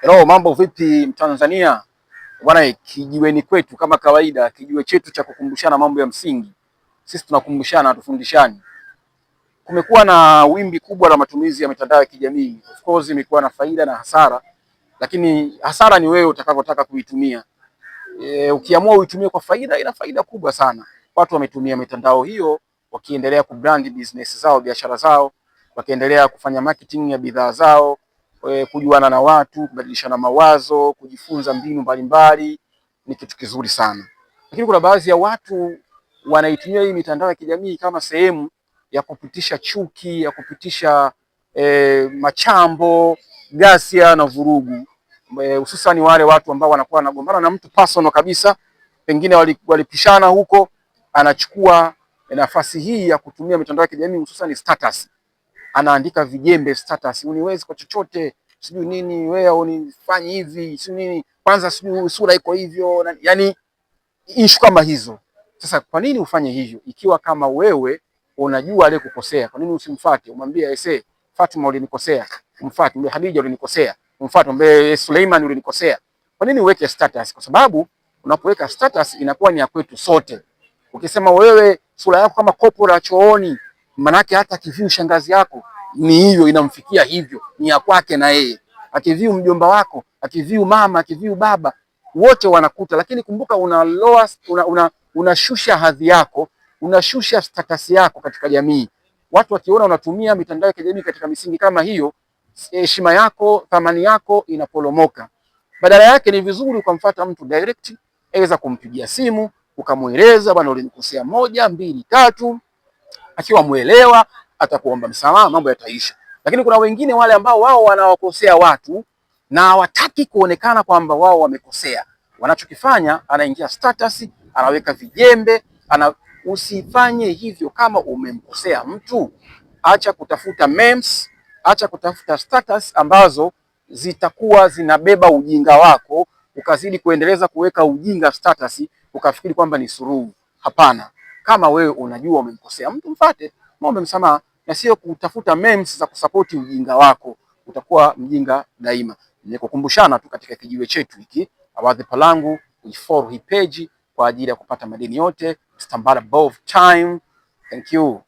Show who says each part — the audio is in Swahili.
Speaker 1: Hello, mambo vipi Mtanzania? Bwana, kijiweni kwetu kama kawaida, kijiwe chetu cha kukumbushana mambo ya msingi. Sisi tunakumbushana, tufundishani. Kumekuwa na wimbi kubwa la matumizi ya mitandao ya kijamii. Of course imekuwa na faida na hasara, lakini hasara ni wewe utakavyotaka kuitumia. Ukiamua uitumie kwa faida, ina faida kubwa sana. Watu wametumia mitandao hiyo wakiendelea kubrand business zao, biashara zao, wakiendelea kufanya marketing ya bidhaa zao, kujuana na watu, kubadilishana mawazo, kujifunza mbinu mbalimbali, ni kitu kizuri sana. Lakini kuna baadhi ya watu wanaitumia hii mitandao ya kijamii kama sehemu ya kupitisha chuki, ya kupitisha machambo, ghasia na vurugu. Hususan wale watu ambao wanakuwa wanagombana na mtu personal kabisa, pengine walipishana huko, anachukua nafasi hii ya kutumia mitandao ya kijamii hususan status. Anaandika vijembe status, uniwezi kwa chochote, sijui nini, wewe unifanyi hivi, sijui nini, kwanza sijui sura iko hivyo, yani issue kama hizo. Sasa kwa nini ufanye hivyo? Ikiwa kama wewe unajua ale kukosea, kwa nini usimfuate? Umwambie ese, Fatima ulinikosea, umfuate. Mwambie Hadija ulinikosea, umfuate. Mwambie Suleiman ulinikosea. Kwa nini uweke status? Kwa sababu unapoweka status inakuwa ni ya kwetu sote. Ukisema wewe sura yako kama kopo la chooni, manake hata akiview shangazi yako ni hiyo, inamfikia hivyo, ni ya kwake na yeye. Akiview mjomba wako, akiview mama, akiview baba, wote wanakuta. Lakini kumbuka unashusha hadhi yako, unashusha status yako katika jamii. Watu wakiona unatumia mitandao ya kijamii katika misingi kama hiyo, heshima yako, thamani yako inaporomoka. Badala yake ni vizuri ukamfuata mtu direct, aweza kumpigia simu, ukamueleza bwana ulinikosea 1, 2, 3, akiwa muelewa atakuomba msamaha, mambo yataisha. Lakini kuna wengine wale ambao wao wanawakosea watu na hawataki kuonekana kwamba wao wamekosea. Wanachokifanya, anaingia status, anaweka vijembe, usifanye hivyo. Kama umemkosea mtu, acha kutafuta memes, acha kutafuta status ambazo zitakuwa zinabeba ujinga wako, ukazidi kuendeleza kuweka ujinga status, ukafikiri kwamba ni suluhu. Hapana. Kama wewe unajua umemkosea mtu, mfuate, muombe msamaha, na sio kutafuta memes za kusapoti ujinga wako. Utakuwa mjinga daima. Nikukumbushana tu katika kijiwe chetu hiki, Awadhi Palangu, uifollow hii page kwa ajili ya kupata madini yote. Stambala above time. Thank you.